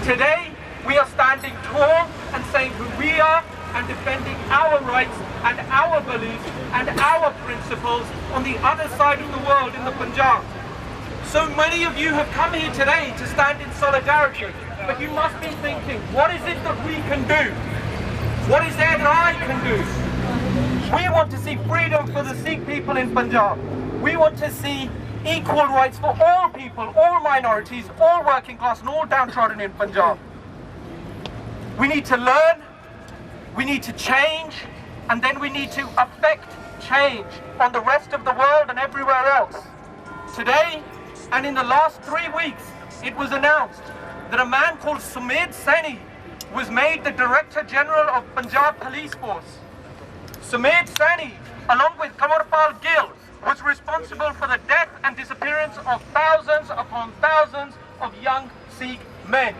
Today, we are standing tall and saying who we are and defending our rights and our beliefs and our principles on the other side of the world in the Punjab. So many of you have come here today to stand in solidarity, but you must be thinking, what is it that we can do? What is there that I can do? We want to see freedom for the Sikh people in Punjab. We want to see equal rights for all people, all minorities, all working class and all downtrodden in Punjab. We need to learn, we need to change, and then we need to affect change on the rest of the world and everywhere else. Today, and in the last 3 weeks, it was announced that a man called Sumedh Saini was made the Director General of Punjab Police Force. Sumedh Saini, along with Kamarpal Gill, was responsible for the death and disappearance of thousands upon thousands of young Sikh men.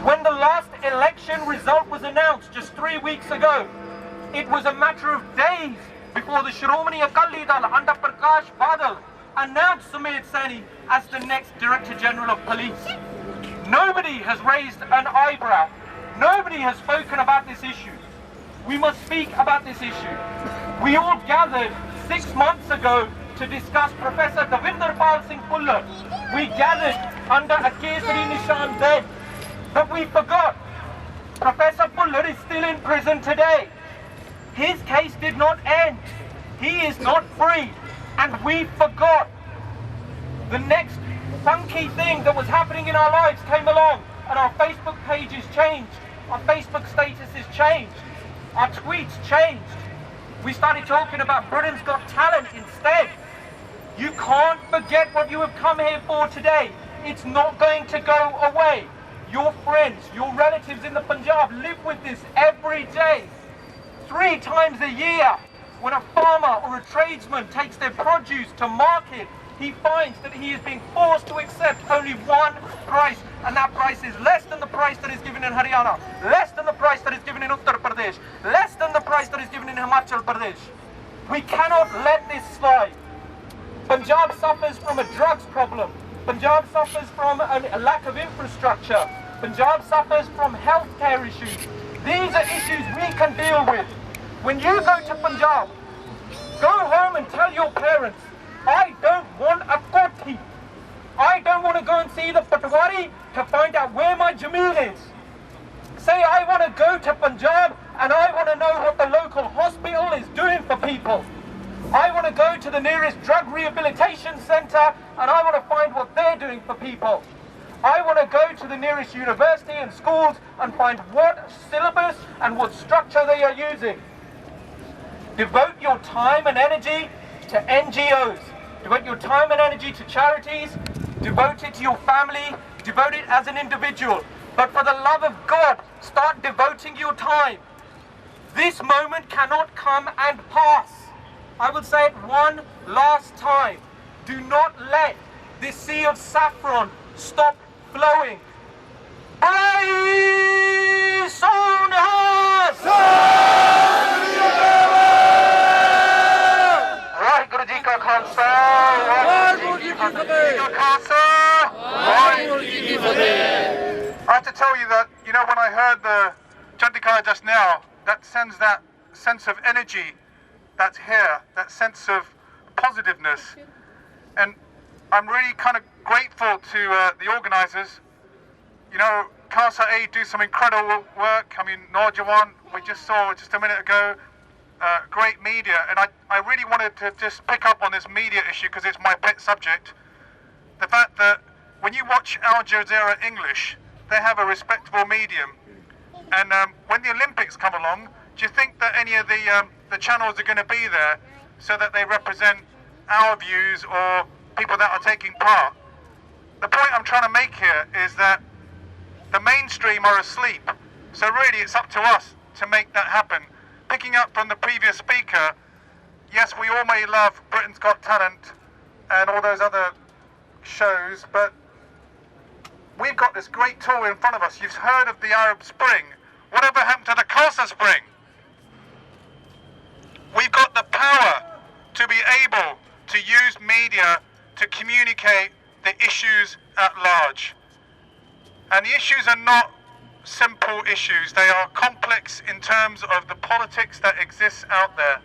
When the last election result was announced just 3 weeks ago, it was a matter of days before the Shiromani Akali Dal under Prakash Badal announced Sumedh Saini as the next Director General of Police. Nobody has raised an eyebrow. Nobody has spoken about this issue. We must speak about this issue. We all gathered 6 months ago to discuss Professor Davinder Pal Singh Pullar. We gathered under a Kesari Nishan bed, but we forgot. Professor Pullar is still in prison today. His case did not end. He is not free, and we forgot. The next funky thing that was happening in our lives came along, and our Facebook pages changed. Our Facebook statuses changed. Our tweets changed. We started talking about Britain's Got Talent instead. You can't forget what you have come here for today. It's not going to go away. Your friends, your relatives in the Punjab live with this every day. 3 times a year, when a farmer or a tradesman takes their produce to market, he finds that he is being forced to accept only one price, and that price is less than the price that is given in Haryana, less than the price that is given in Uttar Pradesh, less than the price that is given in Himachal Pradesh. We cannot let this slide. Punjab suffers from a drugs problem. Punjab suffers from a lack of infrastructure. Punjab suffers from healthcare issues. These are issues we can deal with. When you go to Punjab, go home and tell your parents, I don't want a koti. I don't want to go and see the Patwari to find out where my Jameel is. Say I want to go to Punjab and I want to know what the local hospital is doing for people. I want to go to the nearest drug rehabilitation centre and I want to find what they're doing for people. I want to go to the nearest university and schools and find what syllabus and what structure they are using. Devote your time and energy to NGOs. Devote your time and energy to charities. Devote it to your family. Devote it as an individual. But for the love of God, start devoting your time. This moment cannot come and pass. I will say it one last time. Do not let this sea of saffron stop flowing. Bhai Sonhas! Waheguru Ji Ka Khalsa, Waheguru Ji Ki Fateh. I have to tell you that, when I heard the Chantikaya just now, that sends that sense of energy that's here, that sense of positiveness. And I'm really kind of grateful to the organisers. Khalsa Aid do some incredible work. I mean, Rajoana, we just saw just a minute ago, great media. And I really wanted to just pick up on this media issue because it's my pet subject. The fact that when you watch Al Jazeera English, they have a respectable medium. And when the Olympics come along, do you think that any of the channels are going to be there so that they represent our views or people that are taking part? The point I'm trying to make here is that the mainstream are asleep. So really it's up to us to make that happen. Picking up from the previous speaker, yes, we all may love Britain's Got Talent and all those other shows, but we've got this great tool in front of us. You've heard of the Arab Spring. Whatever happened to the Khalsa Spring? We've got the power to be able to use media to communicate the issues at large. And the issues are not simple issues. They are complex in terms of the politics that exists out there.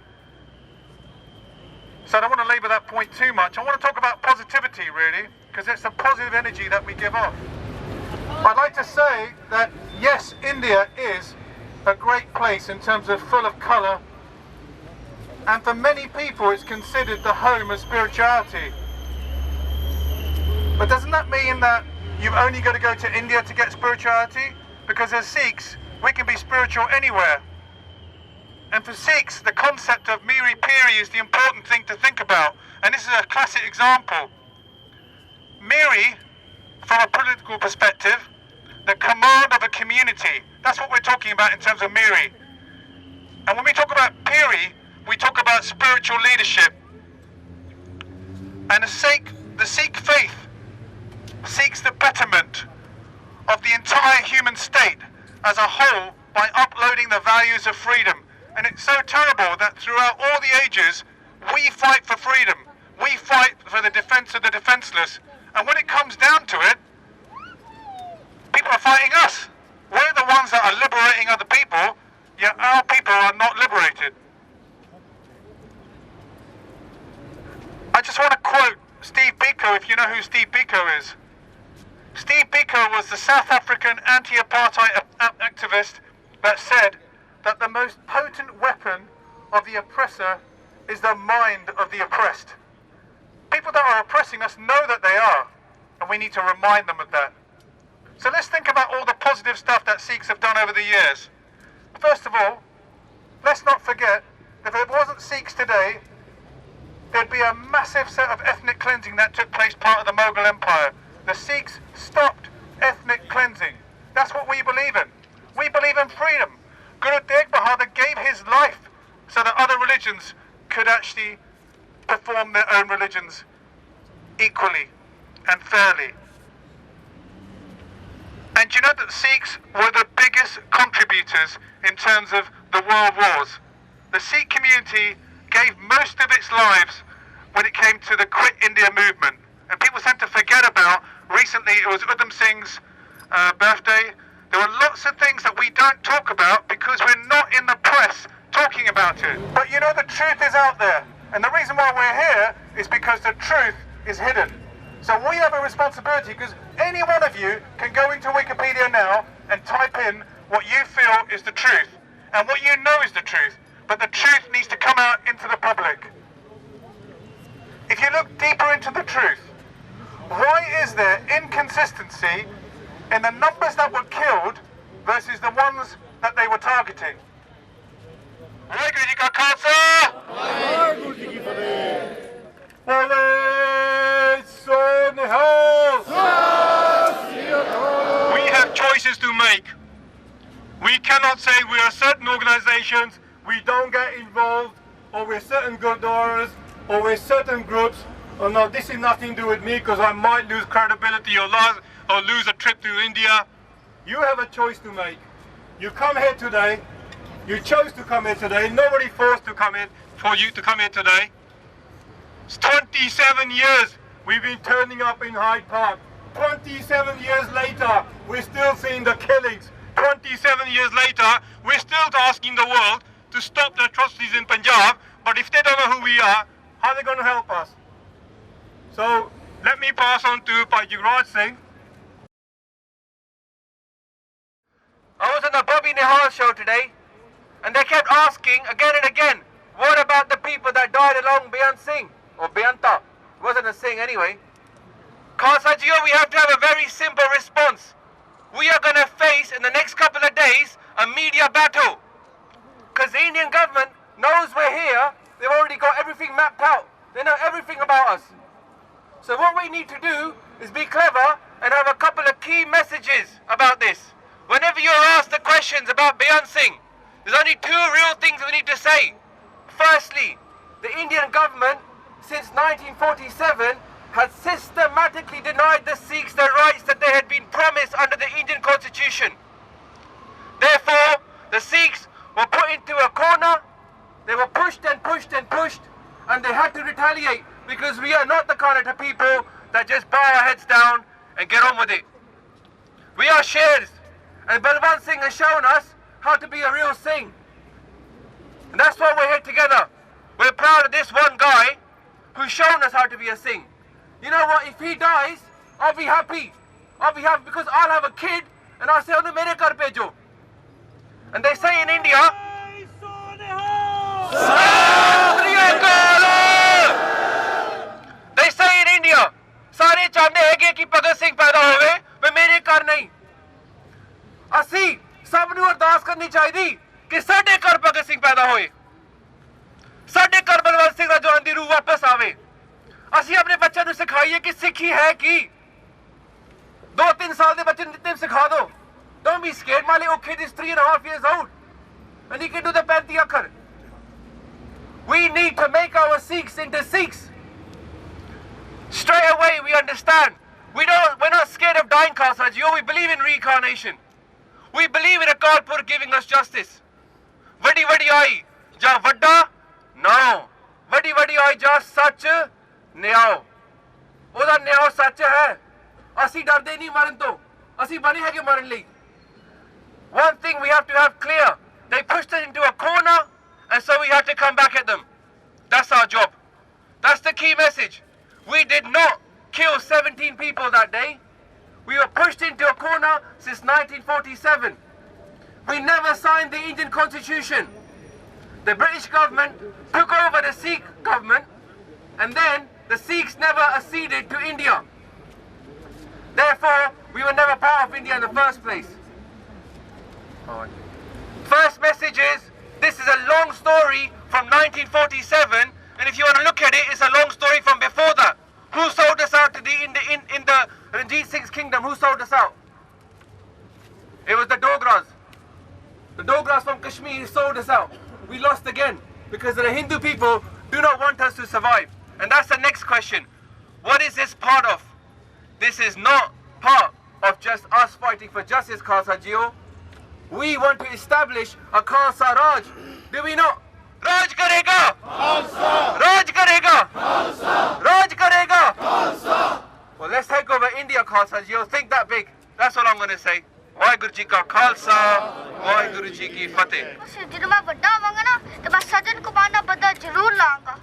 So I don't want to labour that point too much. I want to talk about positivity, really, because it's a positive energy that we give off. I'd like to say that, yes, India is a great place in terms of full of colour, and for many people it's considered the home of spirituality. But doesn't that mean that you've only got to go to India to get spirituality? Because as Sikhs, we can be spiritual anywhere. And for Sikhs, the concept of Miri Piri is the important thing to think about. And this is a classic example. Miri, from a political perspective, the command of a community. That's what we're talking about in terms of Miri. And when we talk about Piri, we talk about spiritual leadership. And the Sikh faith seeks the betterment of the entire human state as a whole by uploading the values of freedom. And it's so terrible that throughout all the ages, we fight for freedom. We fight for the defense of the defenseless. And when it comes down to it, people are fighting us. We're the ones that are liberating other people, yet our people are not liberated. I just want to quote Steve Biko, if you know who Steve Biko is. Steve Biko was the South African anti-apartheid activist that said that the most potent weapon of the oppressor is the mind of the oppressed. People that are oppressing us know that they are, and we need to remind them of that. So let's think about all the positive stuff that Sikhs have done over the years. First of all, let's not forget that if it wasn't Sikhs today, there'd be a massive set of ethnic cleansing that took place part of the Mughal Empire. The Sikhs stopped ethnic cleansing. That's what we believe in. We believe in freedom. Guru Tegh Bahadur gave his life so that other religions could actually perform their own religions equally and fairly. And you know that Sikhs were the biggest contributors in terms of the world wars. The Sikh community gave most of its lives when it came to the Quit India movement. And people tend to forget about, recently it was Udham Singh's birthday. There were lots of things that we don't talk about because we're not in the press talking about it. But you know, the truth is out there. And the reason why we're here is because the truth is hidden. So we have a responsibility, because any one of you can go into Wikipedia now and type in what you feel is the truth and what you know is the truth. But the truth needs to come out into the public. If you look deeper into the truth, why is there inconsistency in the numbers that were killed versus the ones that they were targeting? We have choices to make. We cannot say we are certain organizations, we don't get involved, or we're certain Gurdwaras, or we're certain groups. Oh no, this is nothing to do with me because I might lose credibility or lose a trip to India. You have a choice to make. You come here today. You chose to come here today. Nobody forced to come in for you to come here today. It's 27 years we've been turning up in Hyde Park. 27 years later, we're still seeing the killings. 27 years later, we're still asking the world to stop the atrocities in Punjab. But if they don't know who we are, how are they going to help us? So let me pass on to Bhai Jugraj Singh. I was on the Bobby Nihal show today, and they kept asking again and again, what about the people that died along Beyant Singh? Or Beyanta. It wasn't a Singh anyway. Khalsa-jiyo, we have to have a very simple response. We are going to face, in the next couple of days, a media battle. Because the Indian government knows we're here. They've already got everything mapped out. They know everything about us. So what we need to do is be clever and have a couple of key messages about this. Whenever you're asked the questions about Beyant Singh, there's only two real things we need to say. Firstly, the Indian government, since 1947, has systematically denied the Sikhs the rights that they had been promised under the Indian constitution. Therefore, the Sikhs were put into a corner, they were pushed and pushed and pushed, and they had to retaliate, because we are not the kind of people that just bow our heads down and get on with it. We are Shers. And Balwant Singh has shown us how to be a real Singh. And that's why we're here together. We're proud of this one guy who's shown us how to be a Singh. You know what? If he dies, I'll be happy. I'll be happy because I'll have a kid and I'll say, "Unhe mere ghar bhejo." And they say in India, they say in India, सारे चाहते हैं कि भगत सिंह पैदा होवे, वे मेरे घर नहीं. ਅਸੀਂ ਸਭ ਨੂੰ ਅਰਦਾਸ ਕਰਨੀ ਚਾਹੀਦੀ ਕਿ ਸਾਡੇ ਘਰ ਭਗਤ ਸਿੰਘ ਪੈਦਾ ਹੋਏ, ਸਾਡੇ ਘਰ ਬਲਵੰਤ ਸਿੰਘ ਰਾਜੋਆਣਾ ਦੀ ਰੂਹ ਵਾਪਸ ਆਵੇ. ਅਸੀਂ ਆਪਣੇ ਬੱਚਿਆਂ ਨੂੰ ਸਿਖਾਈਏ ਕਿ ਸਿੱਖੀ ਹੈ ਕੀ. 2-3 ਸਾਲ ਦੇ ਬੱਚੇ ਨੂੰ ਨਿਤਨੇਮ ਸਿਖਾ ਦਿਓ. Don't be scared. Male Okhed is 3.5 years old and he can do the 35 akhar. We need to make our Sikhs into Sikhs. Straight away we understand. We're not scared of dying, Khalsa Ji. We believe in reincarnation. We believe in a Kalpur giving us justice. Vadi vadi ai ja vadda no. Vadi vadi ai ja sach nyao. Oda nyao sach hai. Asi darde nahi maran to. Asi bane hai ke maran lai. One thing we have to have clear. They pushed us into a corner and so we had to come back at them. That's our job. That's the key message. We did not kill 17 people that day. We were pushed into a corner since 1947. We never signed the Indian Constitution. The British government took over the Sikh government and then the Sikhs never acceded to India. Therefore, we were never part of India in the first place. First message is, this is a long story from 1947, and if you want to look at it, it's a long story from before that. Who sold us out to in the Ranjit Singh's kingdom? Who sold us out? It was the Dogras. The Dogras from Kashmir sold us out. We lost again because the Hindu people do not want us to survive. And that's the next question. What is this part of? This is not part of just us fighting for justice, Khalsa Jio. We want to establish a Khalsa Raj. Do we not? Raj karega! Khalsa! Raj karega! Khalsa! Raj karega! Khalsa! Well, let's take over India, Khalsa Jio. Think that big. That's all I'm going to say. Waheguru Ji ka Khalsa, Waheguru Ji ki Fateh. ਜਦੋਂ ਮੈਂ ਵੱਡਾ ਹੋਵਾਂਗਾ ਨਾ ਤੇ ਮੈਂ ਸਜਣ ਕੁਮਾਰ ਦਾ ਬਦਲਾ ਜ਼ਰੂਰ ਲਾਂਗਾ.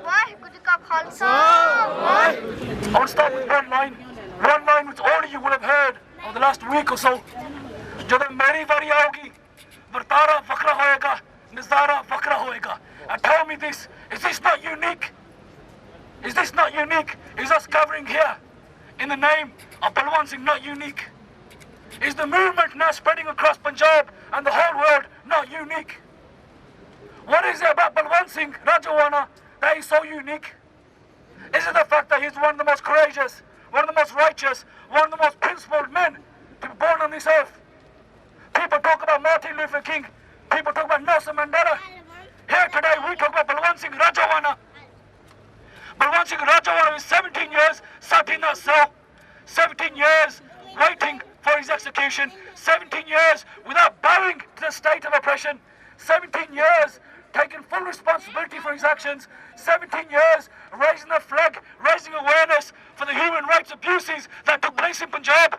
ਵਾਹਿਗੁਰੂ ਜੀ ਕਾ Khalsa. I'll start with one line which all of you will have heard over the last week or so. ਜਦੋਂ ਮੇਰੀ ਵਾਰੀ ਆਊਗੀ, ਵਰਤਾਰਾ ਵੱਖਰਾ ਹੋਏਗਾ, ਨਜ਼ਾਰਾ ਵੱਖਰਾ ਹੋਏਗਾ. And tell me this, is this not unique? Is this not unique? Is us gathering here in the name of Balwant Singh not unique? Is the movement now spreading across Punjab and the whole world not unique? What is it about Balwant Singh Rajoana that is so unique? Is it the fact that he's one of the most courageous, one of the most righteous, one of the most principled men to be born on this earth? People talk about Martin Luther King, people talk about Nelson Mandela. Here today we talk about Balwant Singh Rajoana. Balwant Singh Rajoana is 17 years sat in that cell, 17 years waiting for his execution, 17 years without bowing to the state of oppression, 17 years taking full responsibility for his actions, 17 years raising the flag, raising awareness for the human rights abuses that took place in Punjab.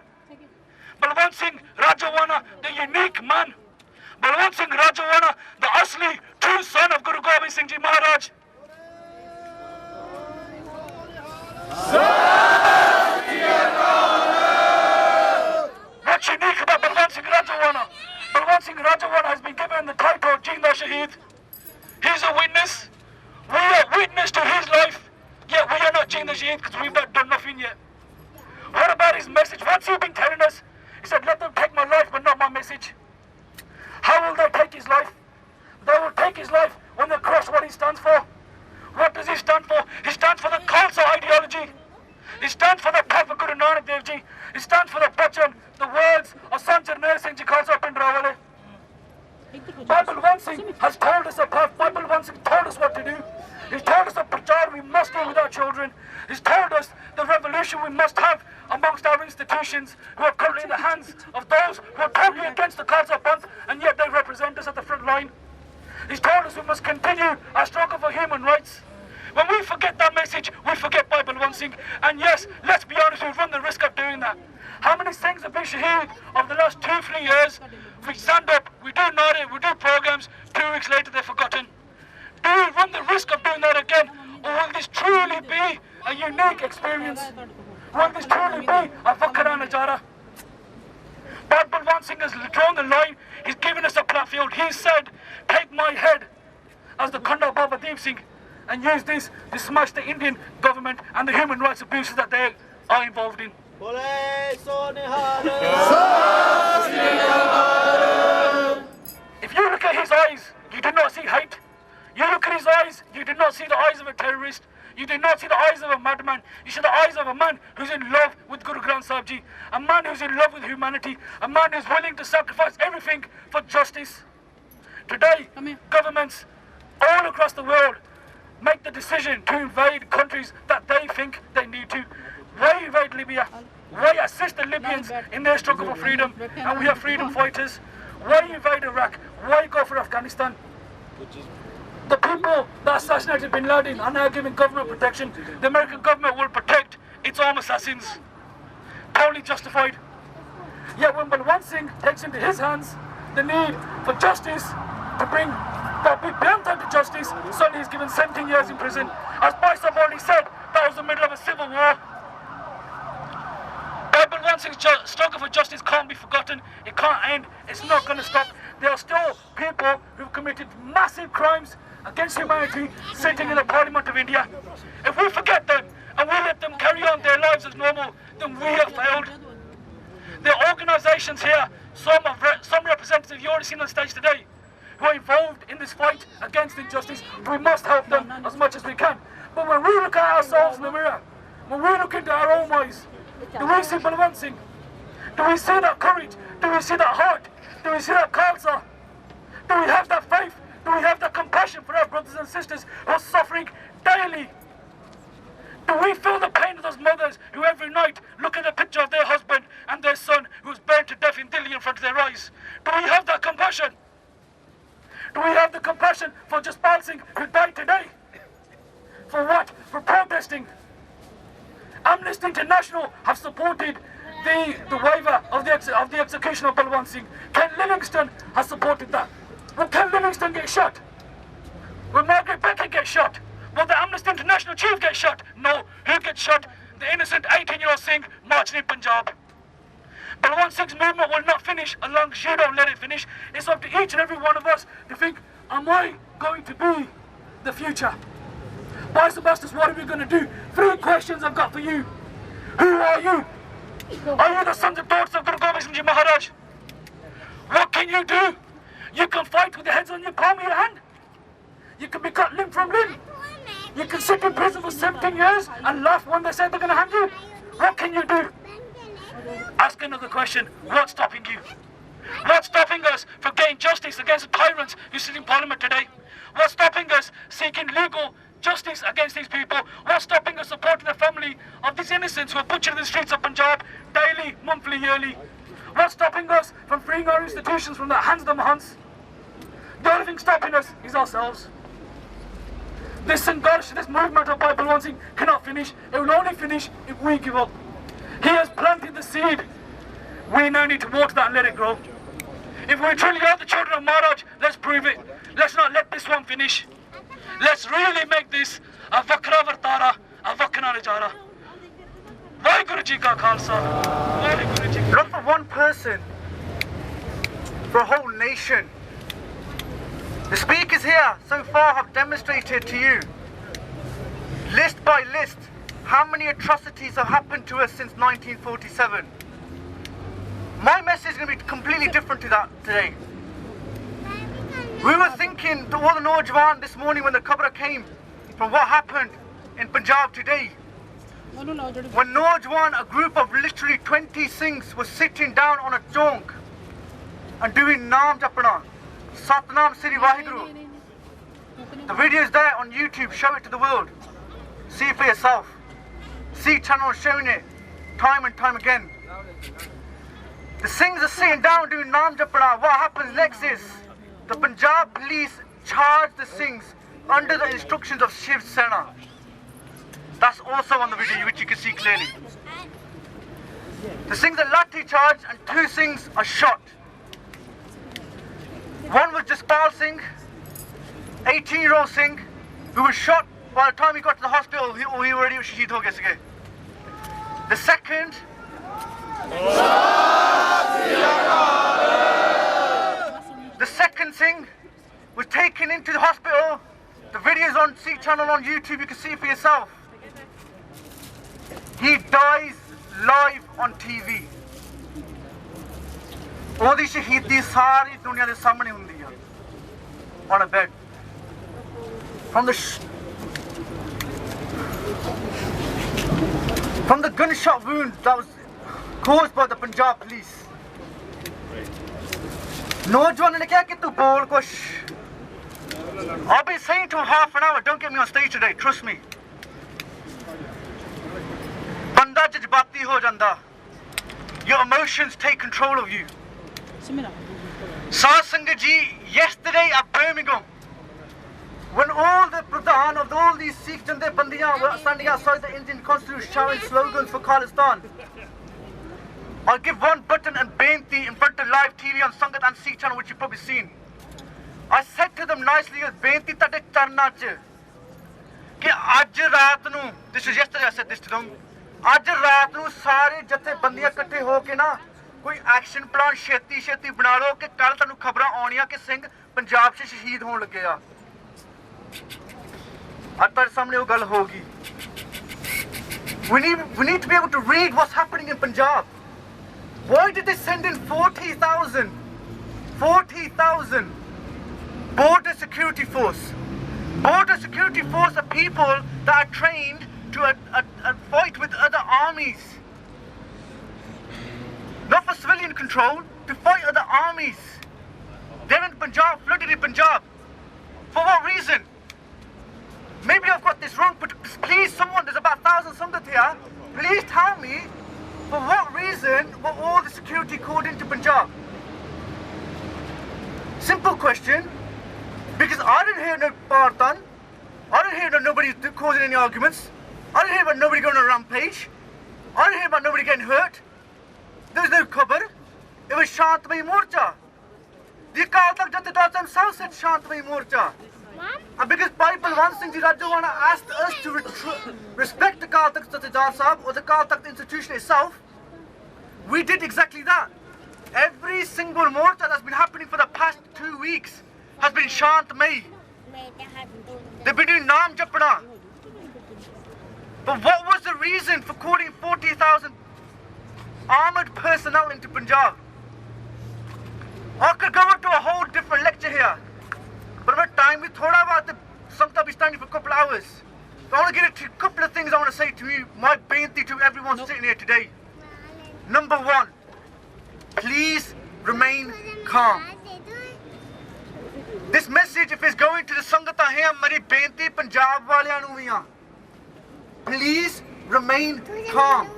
Balwant Singh Rajoana, the unique man. Balwant Singh Rajoana, the asli, true son of Guru Gobind Singh Ji Maharaj. What's unique about Balwant Singh Rajoana? Balwant Singh Rajoana has been given the title Jinda Shaheed. He's a witness. We are witness to his life, yet we are not Jinda Shaheed because we've not done nothing yet. What about his message? What's he been telling us? He said, let them take my life but not my message. How will they take his life? They will take his life when they cross what he stands for. What does he stand for? He stands for the Khalsa ideology. He stands for the path of Guru Nanak Dev Ji. He stands for the bachan, the words of Sant Jarnail Singh Ji Khalsa Pindrawale. Balwant Singh has told us a path. Balwant Singh told us what to do. He's told us the prachar we must do with our children. He's told us the revolution we must have amongst our institutions who are currently in the hands of those who are totally against the Khalsa Panth and yet they represent us at the front line. He's told us we must continue our struggle for human rights. When we forget that message, we forget Bhai Balwant Singh. And yes, let's be honest, we run the risk of doing that. How many Singhs have been shaheed over the last 2-3 years? We stand up, we do Nare, we do programs, 2 weeks later they're forgotten. Do we run the risk of doing that again? Or will this truly be a unique experience? Will this truly be a Vakara Najara? Bhai Balwant Singh has drawn the line, he's given us a platform. He said, take my head as the Khanda Baba Deep Singh and use this to smash the Indian government and the human rights abuses that they are involved in. If you look at his eyes, you do not see hate. You look at his eyes, you do not see the eyes of a terrorist. You do not see the eyes of a madman. You see the eyes of a man who's in love with Guru Granth Sahib Ji, a man who's in love with humanity, a man who's willing to sacrifice everything for justice. Today, governments all across the world make the decision to invade countries that they think they need to. Why invade Libya? Why assist the Libyans in their struggle for freedom? And we are freedom fighters. Why invade Iraq? Why go for Afghanistan? The people that assassinated bin Laden are now giving government protection. The American government will protect its own assassins. Totally justified. Yet when Balwant Singh takes into his hands the need for justice, to bring Big Banta to justice, suddenly he's given 17 years in prison. As Bhai Sahib already said, that was the middle of a civil war. Balwant Singh's struggle for justice can't be forgotten. It can't end. It's not going to stop. There are still people who've committed massive crimes against humanity sitting in the Parliament of India. If we forget them and we let them carry on their lives as normal, then we have failed. There are organisations here, some representatives you already seen on stage today, who are involved in this fight against injustice. We must help them as much as we can. But when we look at ourselves in the mirror, when we look into our own eyes, do we see Balwant Singh? Do we see that courage? Do we see that heart? Do we see that khalsa? Do we have that faith? Do we have that compassion for our brothers and sisters who are suffering daily? Do we feel the pain of those mothers who every night look at a picture of their husband and their son who was burned to death in Delhi in front of their eyes? Do we have that compassion? Do we have the compassion for Jaspal Singh who died today? For what? For protesting. Amnesty International have supported the waiver of the execution of Balwant Singh. Ken Livingstone has supported that. Will Ken Livingstone get shot? Will Margaret Beckett get shot? Will the Amnesty International chief get shot? No. Who gets shot? The innocent 18-year-old Singh marching in Punjab. Balwant Singh's movement will not finish as long as you don't let it finish. It's up to each and every one of us to think, am I going to be the future? Bhai Sebastus, what are we going to do? 3 questions I've got for you. Who are you? Are you the sons and daughters of Guru Gobind Singh Ji Maharaj? What can you do? You can fight with the heads on your palm of your hand. You can be cut limb from limb. You can sit in prison for 17 years and laugh when they say they're going to hang you. What can you do? Ask another question. What's stopping you? What's stopping us from getting justice against the tyrants who sit in Parliament today? What's stopping us seeking legal justice against these people? What's stopping us supporting the family of these innocents who are butchered in the streets of Punjab daily, monthly, yearly? What's stopping us from freeing our institutions from the hands of the Mahants? The only thing stopping us is ourselves. This Sangharsh, this movement of Bhai Balwant Singh cannot finish. It will only finish if we give up. He has planted the seed. We now need to water that and let it grow. If we truly are the children of Maharaj, let's prove it. Let's not let this one finish. Let's really make this a Vakra Vartara, a Vakra Najara. Vaheguru Ji Ka Khalsa. Vaheguru Ji Ka. Not for one person, for a whole nation. The speakers here so far have demonstrated to you, list by list, how many atrocities have happened to us since 1947. My message is going to be completely different to that today. We were thinking to all the Naujawan this morning when the Khabra came from what happened in Punjab today. When Naujawan, a group of literally 20 Singhs, was sitting down on a chonk and doing Naam Japana, Satnam Sri Vaheguru. The video is there on YouTube, show it to the world. See it for yourself. See channels showing it time and time again. The Singhs are sitting down doing Naam Japana. What happens next is the Punjab police charge the Singhs under the instructions of Shiv Sena. That's also on the video, which you can see clearly. The Singhs are lathi charged and 2 Singhs are shot. One was Jaspal Singh, 18-year-old Singh, who was shot. By the time he got to the hospital, he already was shaheed ho gaya sige. The second Singh was taken into the hospital. The video is on Sikh channel on YouTube, you can see it for yourself. He dies live on TV. Odi shaheedi sari duniya de samne hundi hai, on a bed. From the gunshot wound that was caused by the Punjab police. Rajoana ne kaha ki tu bol kuch. I've been saying to him half an hour, don't get me on stage today, trust me. Banda jazbati ho janda. Your emotions take control of you. Satsang ji, yesterday at Birmingham, when all the pradhan of all these Sikh jande bandiyan were standing outside the Indian Constitution shouting slogans for Khalistan, I'll give one button and benti in front of live TV on Sangat and Sikh channel, which you've probably seen. I said to them nicely, benti tade charna ch ki aj raat nu, this is yesterday I said this to them, aj raat nu sare jathe bandiyan ikkathe ho ke na koi action plan sheti bana lo ke kal tanu khabran auniyan ke Singh Punjab ch shaheed hon lage a. Aaj tar samne wo gal hogi. We need to be able to read what's happening in Punjab. Why did they send in 40,000 border security force? Border security force are people that are trained to fight with other armies. Not for civilian control, to fight other armies. They're in Punjab, flooded in Punjab. For what reason? Maybe I've got this wrong, but please someone, there's about 1,000 Sangat here, please tell me for what reason were all the security called into Punjab? Simple question, because I didn't hear no Partan, I didn't hear nobody causing any arguments, I didn't hear about nobody going on a rampage, I didn't hear about nobody getting hurt. There was no khabar. It was Shantmai Morcha. The Akal Takht Jathedar himself said Shantmai Morcha. And because Bhai Balwant Singh Rajoana asked us to respect the Akal Takht Jathedar Sahab or the Akal Takht institution itself, we did exactly that. Every single morcha that's been happening for the past 2 weeks has been Shantmai. They've been doing Naam Japna. But what was the reason for calling 40,000 armoured personnel into Punjab? I could go into a whole different lecture here, but my time with thoda baat Sangta be standing for a couple of hours. So I want to get a couple of things I want to say to you, my beinti to everyone sitting here today. Number 1, please remain calm. This message, if it's going to the Sangata here, mari beinti Punjab waliyan nu vi please remain calm.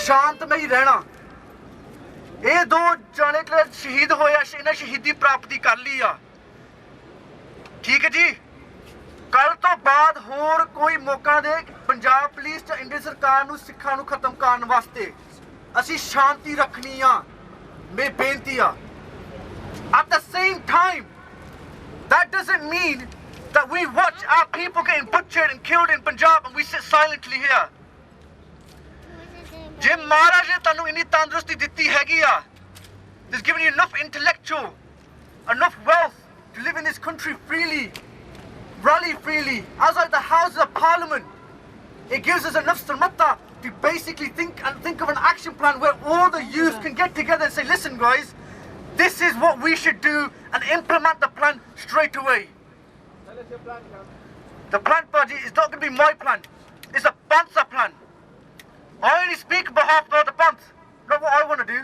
Shantmai rehna. ਇਹ ਦੋ ਜਾਣੇ ਕਿ ਸ਼ਹੀਦ ਹੋਇਆ, ਇਹਨਾਂ ਸ਼ਹੀਦੀ ਪ੍ਰਾਪਤੀ ਕਰ ਲਈ ਆ, ਠੀਕ ਹੈ ਜੀ। ਕੱਲ ਤੋਂ ਬਾਅਦ ਹੋਰ ਕੋਈ ਮੌਕਾ ਦੇ ਪੰਜਾਬ ਪੁਲਿਸ ਜਾਂ ਇੰਡੀਅਨ ਸਰਕਾਰ ਨੂੰ ਸਿੱਖਾਂ ਨੂੰ ਖਤਮ ਕਰਨ ਵਾਸਤੇ ਅਸੀਂ ਸ਼ਾਂਤੀ ਰੱਖਣੀ ਆ, ਮੇਰੀ ਬੇਨਤੀ ਆ। At the same time, that doesn't mean that we watch our people getting butchered and killed in Punjab and we sit silently here. ਜੇ ਮਹਾਰਾਜ ਨੇ ਤੁਹਾਨੂੰ ਇੰਨੀ ਤੰਦਰੁਸਤੀ ਦਿੱਤੀ ਹੈਗੀ ਆ, there's given you enough intellectual, enough wealth to live in this country freely, rally freely, outside the Houses of Parliament. It gives us enough sarmata to basically think of an action plan where all the youth can get together and say, listen guys, this is what we should do, and implement the plan straight away. The plan, Baji, is not going to be my plan. It's a Bansa plan. I only speak on behalf of the Panth, not what I want to do.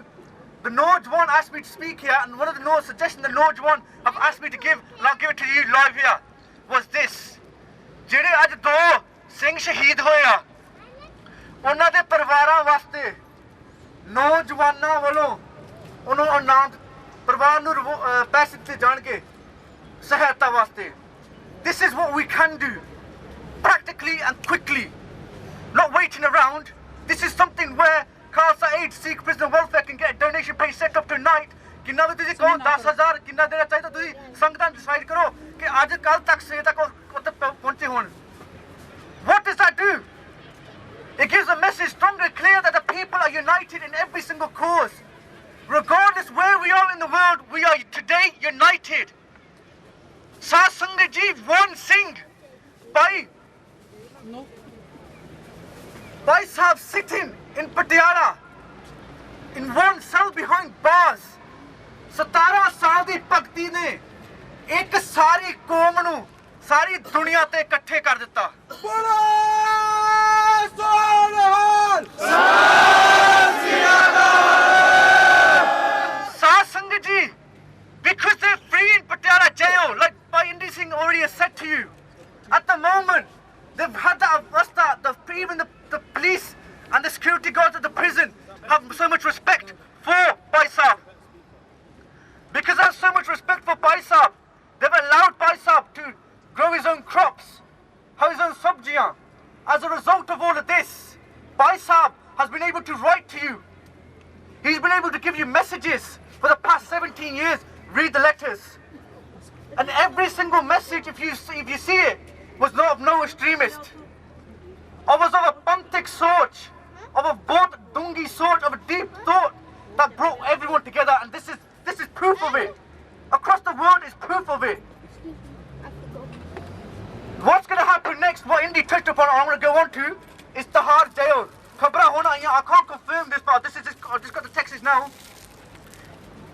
The Rajoana asked me to speak here, and one of the suggestions the Rajoana have asked me to give, and I'll give it to you live here, was this. ਜਿਹੜੇ ਅੱਜ 2 ਸਿੰਘ ਸ਼ਹੀਦ ਹੋਏ ਆ, ਉਹਨਾਂ ਦੇ ਪਰਿਵਾਰਾਂ ਵਾਸਤੇ ਨੌਜਵਾਨਾਂ ਵੱਲੋਂ ਉਹਨਾਂ ਨਾਮ ਪਰਿਵਾਰ ਨੂੰ ਪੈਸੇ ਦਿੱਤੇ ਜਾਣਗੇ ਸਹਾਇਤਾ ਵਾਸਤੇ। this is what we can do, practically and quickly, not waiting around. This is something where Khalsa Aid, Sikh Prisoner Welfare can get a donation page set up tonight. किन्ना भी तुझे कहो 10,000 किन्ना देना चाहिए तो तुझे संगठन डिसाइड करो कि आज कल तक से तक पहुंचे हों. What does that do? It gives a message strong and clear that the people are united in every single cause. Regardless where we are in the world, we are today united. Sat Sangat Ji, one Singh, Bhai Sahib sitting in Patiala in one cell behind bars. 17 साल दी भगती ने एक सारी कौम नू सारी दुनिया ते इकट्ठे कर दिता. Sat Sangat Ji, because they're free in Patiala jail, like Bhai Indi Singh already has said to you. At the moment, they've had the avastha, even the police and the security guards at the prison have so much respect for Bhai Sahib. Because they have so much respect for Bhai Sahib, they've allowed Bhai Sahib to grow his own crops, have his own sabjiyan. As a result of all of this, Bhai Sahib has been able to write to you. He's been able to give you messages for the past 17 years. Read the letters. And every single message, if you see it, was not of no extremist. Or was of a panthik sort, of a both dungi sort, of a deep thought that brought everyone together. And this is proof of it. Across the world is proof of it. What's going to happen next, what Indy touched upon, I'm going to go on to, is Tihar jail. I can't confirm this, but I just got the texts now.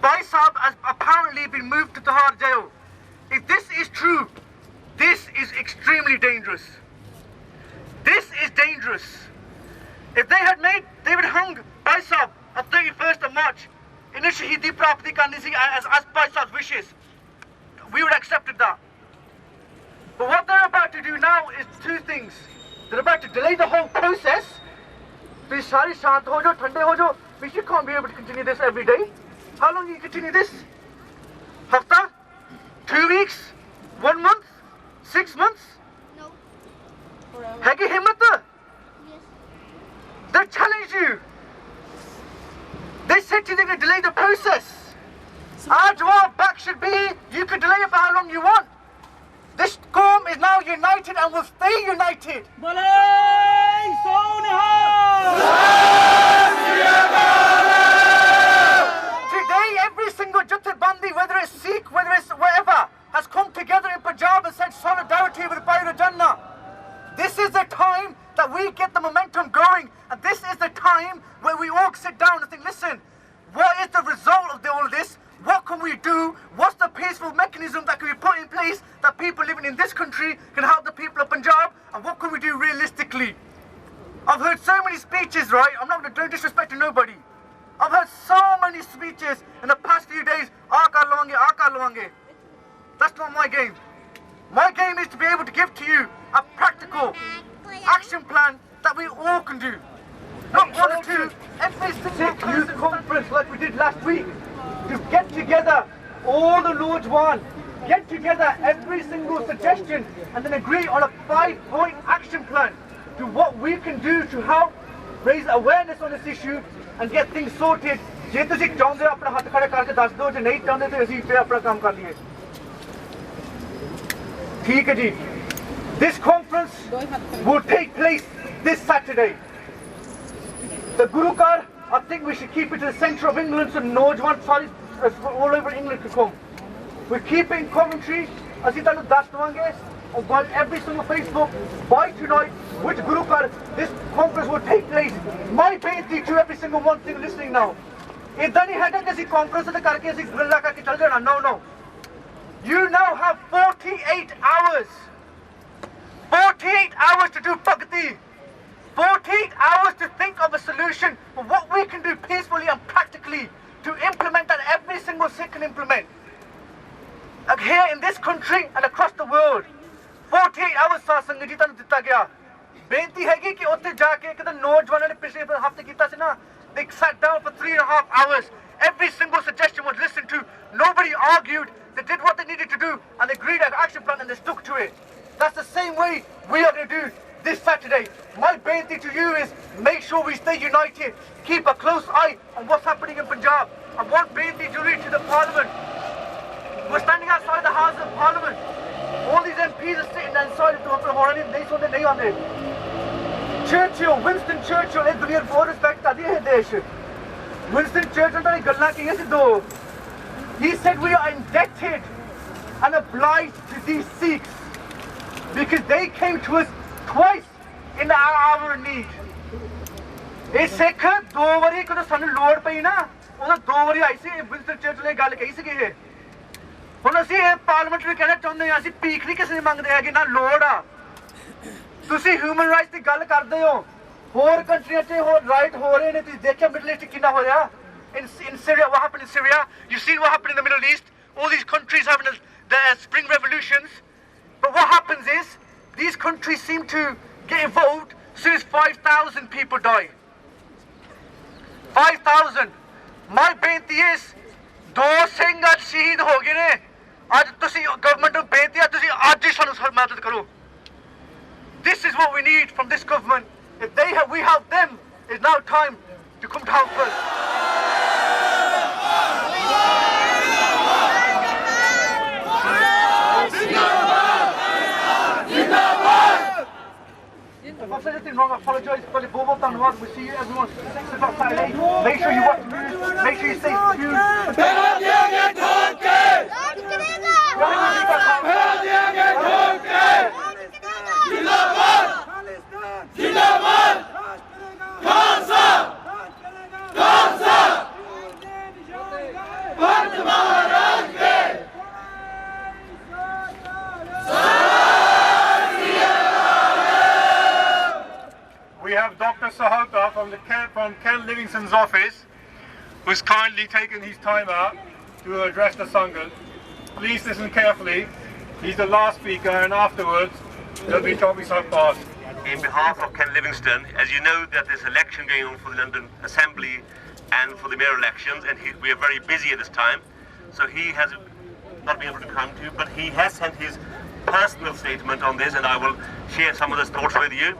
Bhai Sahib has apparently been moved to Tihar jail. If this is true, this is extremely dangerous. This is dangerous. If they would hung Bhai Sahib on 31st of March, in a Shahidi Prapti Kandisi as Bhai Sahib's wishes, we would have accepted that. But what they're about to do now is two things. They're about to delay the whole process. Please, Shari, Shant Hojo, Thande Hojo, we can't be able to continue this every day. How long do you continue this? Hafta? 2 weeks? 1 month? 6 months? No. Hagi Himmata? Yes. They challenged you. They said to you they're going to delay the process. Our jawab back should be, you can delay it for how long you want. This Qawm is now united and will stay united. Today, every single Jathebandi, whether it's Sikh, whether it's whatever, has come together in Punjab and said solidarity with Bhai Rajoana. This is the time that we get the momentum going, and this is the time where we all sit down and think, listen, what is the result of all of this? What can we do? What's the peaceful mechanism that can be put in place that people living in this country can help the people of Punjab? And what can we do realistically? I've heard so many speeches, right? I'm not going to do disrespect to nobody. I've heard so many speeches in the past few days. Aaka luange. That's not my game. My game is to be able to give to you a practical action plan that we all can do. Not one or two. Every single youth conference like we did last week. To get together all the Nojwan, get together every single suggestion and then agree on a 5-point action plan to what we can do to help raise awareness on this issue and get things sorted. Je tusi chaਹੁੰਦੇ ਆਪਣਾ ਹੱਥ ਖੜਾ ਕਰਕੇ ਦੱਸ ਦਿਓ ਜੇ ਨਹੀਂ ਚਾਹੁੰਦੇ ਤੇ ਅਸੀਂ ਫੇਰ ਆਪਣਾ ਕੰਮ ਕਰ ਲਈਏ. ਠੀਕ ਹੈ ਜੀ. This conference will take place this Saturday. The Guru Car, I think we should keep it to the centre of England so Nojwan all over England could come. We keep it in Coventry, ਅਸੀਂ ਤੁਹਾਨੂੰ ਦੱਸ ਦਵਾਂਗੇ on every single Facebook by tonight which Guru Car this conference will take place. My bੇਨਤੀ to every single one thing listening now. ਇਦਾਂ ਨਹੀਂ ਹੈਗਾ ਕਿ ਅਸੀਂ conference ਤੇ ਕਰਕੇ ਅਸੀਂ ਗੱਲਾਂ ਕਰਕੇ ਚੱਲ ਜਾਣਾ. No. You now have 48 hours. 48 hours to do bhakti. 48 hours to think of a solution for what we can do peacefully and practically to implement that every single Sikh can implement. Here in this country and across the world. 48 hours Sat Sangat Ji ਤੁਹਾਨੂੰ ਦਿੱਤਾ ਗਿਆ. ਬੇਨਤੀ ਹੈਗੀ ਕਿ ਉੱਥੇ ਜਾ ਕੇ ਇੱਕ ਤਾਂ ਨੌਜਵਾਨਾਂ ਨੇ ਪਿਛਲੇ ਹਫ਼ਤੇ ਕੀਤਾ ਸੀ ਨਾ, they sat down for 3.5 hours. Every single suggestion was listened to. Nobody argued. They did what they needed to do and they agreed an action plan and they stuck to it. That's the same way we are going to do this Saturday. My beinti to you is make sure we stay united, keep a close eye on what's happening in Punjab. And one beinti to read to the Parliament. We're standing outside the House of Parliament. All these MPs are sitting inside the Churchill, Winston Churchill, is दुनिया बहुत respect आती है देश. Winston Churchill ने गल्ला की है दो. He said we are indebted and obliged to these Sikhs because they came to us twice in our hour of need. ये सिख दो बारी को तो सानू लोड़ पई ना, उन्हें दो बारी आई सी विंस्टन चर्चिल ने गल कही सी कि ਹੁਣ ਅਸੀਂ ਇਹ ਪਾਰਲੀਮੈਂਟ ਵੀ ਕਹਿਣਾ ਚਾਹੁੰਦੇ ਹਾਂ ਅਸੀਂ ਭੀਖ ਨਹੀਂ ਕਿਸੇ ਨੇ ਮੰਗਦੇ ਹੈਗੇ ਨਾ ਲੋੜ ਆ ਤੁਸੀਂ ਹਿਊਮਨ ਰਾਈਟਸ ਦੀ ਗੱਲ ਕਰਦੇ ਹੋ ਹੋਰ ਕੰਟਰੀਆਂ 'ਚ ਹੋਰ ਰਾਈਟ ਹੋ ਰਹੇ ਨੇ ਤੁਸੀਂ ਦੇਖਿਆ ਮਿਡਲ ਈਸਟ ਕਿੰਨਾ ਹੋ ਰਿਹਾ in Syria what happened in Syria you've seen what happened in the Middle East all these countries having their spring revolutions but what happens is these countries seem to get involved as soon as 5,000 people die 5,000 my beinti is ਦੋ ਸਿੰਘ ਅੱਜ ਸ਼ਹੀਦ ਹੋ ਗਏ ਨੇ ਅੱਜ ਤੁਸੀਂ government ਨੂੰ ਬੇਨਤੀ ਹੈ ਤੁਸੀਂ ਅੱਜ ਹੀ ਸਾਨੂੰ ਮਦਦ ਕਰੋ This is what we need from this government if we help them it's now time to come to help us If I said anything wrong, I apologise. But it's all done right. We'll see you everyone 6 o'clock Saturday. Make sure you watch the news. Make sure you stay tuned. We have Dr. Sahota from Ken Livingston's office, who's kindly taken his time out to address the Sangha. Please listen carefully. He's the last speaker, and afterwards there'll be topics I've passed. In behalf of Ken Livingston, as you know that there's election going on for the London Assembly and for the mayor elections, and we are very busy at this time, so he has not been able to come to, but he has sent his personal statement on this, and I will share some of those thoughts with you.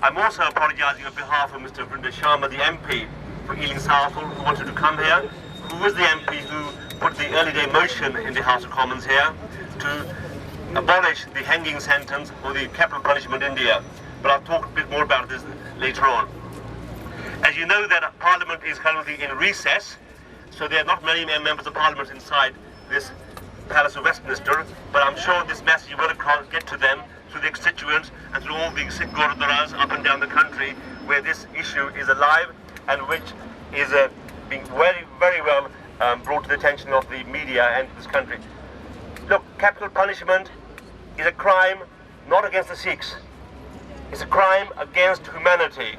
I'm also apologising on behalf of Mr. Vrinder Sharma, the MP for Ealing Southall, who wanted to come here, who was the MP who put the early day motion in the House of Commons here to abolish the hanging sentence or the capital punishment in India. But I'll talk a bit more about this later on. As you know that Parliament is currently in recess, so there are not many members of Parliament inside this Palace of Westminster, but I'm sure this message will get to them through the constituents and through all the Sikh Gurudwaras up and down the country where this issue is alive and which is being very, very well brought to the attention of the media and this country. Look, capital punishment is a crime not against the Sikhs. It's a crime against humanity.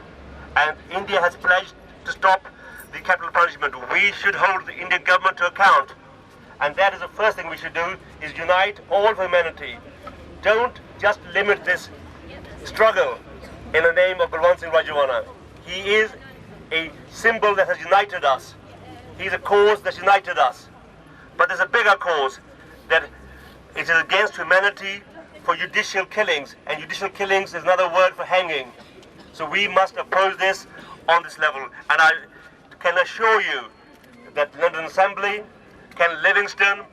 And India has pledged to stop the capital punishment. We should hold the Indian government to account. And that is the first thing we should do, is unite all of humanity. Don't just limit this struggle in the name of Balwant Singh Rajoana. He is a symbol that has united us. He is a cause that's united us. But there's a bigger cause, that it is against humanity for judicial killings. And judicial killings is another word for hanging. So we must oppose this on this level. And I can assure you that the London Assembly, Ken Livingston,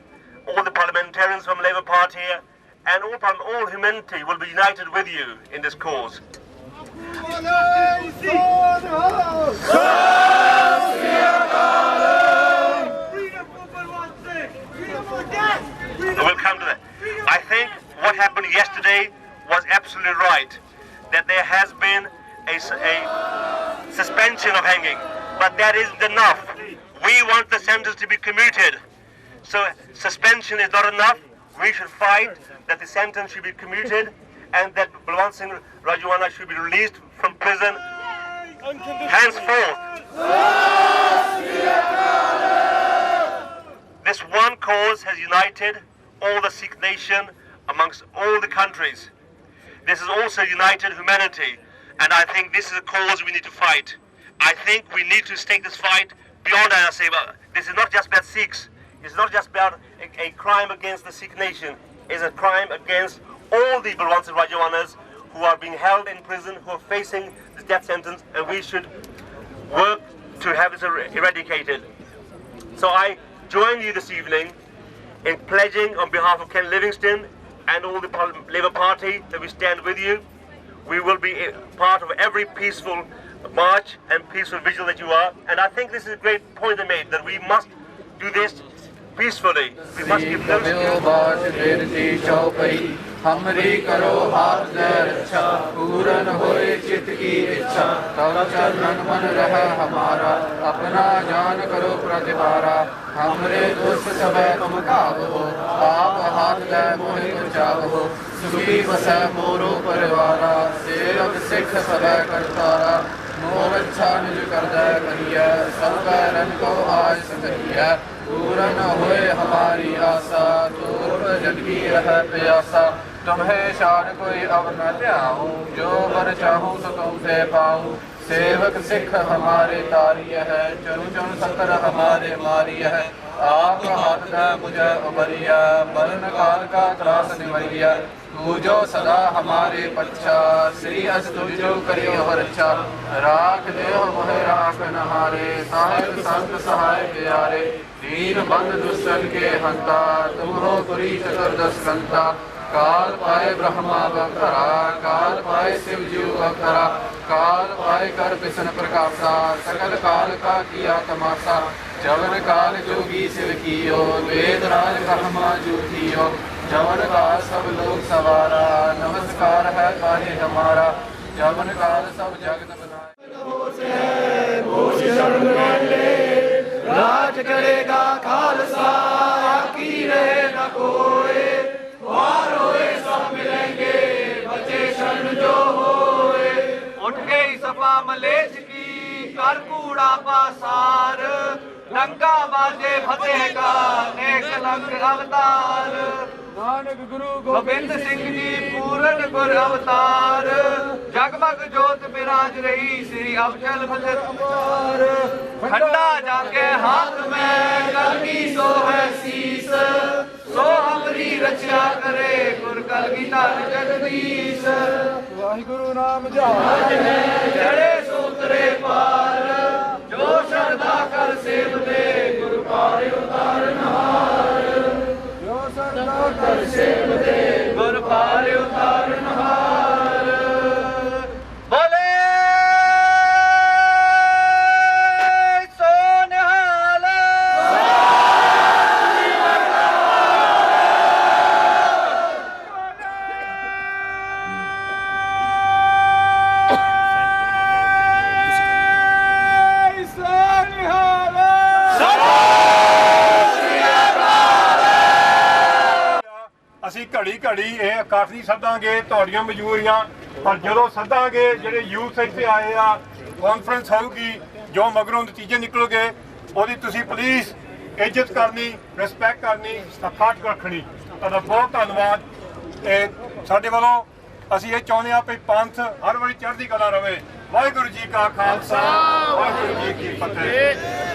all the parliamentarians from Labour Party here, and all humanity will be united with you in this cause. We'll come to that. I think what happened yesterday was absolutely right, that there has been a suspension of hanging, but that isn't enough. We want the sentence to be commuted. So suspension is not enough. We should fight that the sentence should be commuted and that Balwant Singh Rajoana should be released from prison henceforth. This one cause has united all the Sikh nation amongst all the countries. This has also united humanity, and I think this is a cause we need to fight. I think we need to take this fight beyond Anna Seva. This is not just about Sikhs. It's not just about a crime against the Sikh nation. is a crime against all the Balwants and Rajoanas who are being held in prison, who are facing the death sentence, and we should work to have this eradicated. So I join you this evening in pledging on behalf of Ken Livingstone and all the Labour Party that we stand with you. We will be part of every peaceful march and peaceful vigil that you are. And I think this is a great point they made, that we must do this peacefully. We must give those हमरी करो हाथ दे रक्षा पूरन होए चित की इच्छा तब चरण मन रह हमारा अपना जान करो प्रतिहारा हमरे दुष्ट सबे तुम काबो आप हाथ दे मोहि बचावो सुखी बसै मोरो परिवारा सेवक सिख सबे करतारा मोर अच्छा निज कर दे करिया सब रन को आज सतरिया पूरन होए हमारी आशा दूर जन की रह प्यासा तुम्हें शान कोई अब न ध्याऊं जो वर चाहूं तो तुमसे पाऊं सेवक सिख हमारे तारिय है चुन चुन सकर हमारे मारिय है आप हाथ न मुझे उबरिया मरण काल का त्रास निवरिया तू जो सदा हमारे पच्छा श्री अस तुझो करियो रक्षा राख देव मोहे राख नहारे साहिब संत सहाय प्यारे दीन बंद दुष्टन के हंता तुम हो पुरी चतुर्दश कंता काल पाए ब्रह्मा बखरा काल पाए शिव जीव बखरा काल पाए कर पिसन प्रकाशा सकल काल का किया तमाशा जवन काल जोगी शिव कियो वेद राज ब्रह्मा जूठियो जवन काल सब लोग सवारा नमस्कार है काहे हमारा जवन काल सब जगत बनाए राज करेगा खालसा की रहे न कोई वार होए सब मिलेंगे बचे शरण जो होए उठ गई सपा मलेच की कर कूड़ा पासार डंका बाजे फतेह का नेक लंग अवतार नानक गुरु गोबिंद सिंह जी पूरन गुर अवतार जगमग जोत विराज रही श्री अफजल फजल अपार खंडा जाके हाथ में कलगी सो है शीस सो हमरी रक्षा करे गुर कलगी धर जगदीश वाहिगुरु नाम जहाज है जड़े सूत्रे पार जो श्रद्धा कर सेव दे गुरु पार उतारनहार जो श्रद्धा कर सेव दे गुर पार उतारनहार बोले ਅਸੀਂ ਘੜੀ ਘੜੀ ਇਹ ਇਕੱਠ ਨਹੀਂ ਸੱਦਾਂਗੇ ਤੁਹਾਡੀਆਂ ਮਜਬੂਰੀਆਂ ਪਰ ਜਦੋਂ ਸੱਦਾਂਗੇ ਜਿਹੜੇ ਯੂਥ ਇੱਥੇ ਆਏ ਆ ਕਾਨਫਰੰਸ ਹੋਊਗੀ ਜੋ ਮਗਰੋਂ ਨਤੀਜੇ ਨਿਕਲਣਗੇ ਉਹਦੀ ਤੁਸੀਂ ਪਲੀਜ਼ ਇੱਜ਼ਤ ਕਰਨੀ ਰਿਸਪੈਕਟ ਕਰਨੀ ਇਕੱਠ ਰੱਖਣੀ ਤੁਹਾਡਾ ਬਹੁਤ ਧੰਨਵਾਦ ਇਹ ਸਾਡੇ ਵੱਲੋਂ ਅਸੀਂ ਇਹ ਚਾਹੁੰਦੇ ਹਾਂ ਕਿ ਪੰਥ ਹਰ ਵਾਰੀ ਚੜ੍ਹਦੀ ਕਲਾ ਰਵੇ ਵਾਹਿਗੁਰੂ ਜੀ ਕਾ ਖਾਲਸਾ ਵਾਹਿਗੁਰੂ ਜੀ ਕੀ ਫਤਿਹ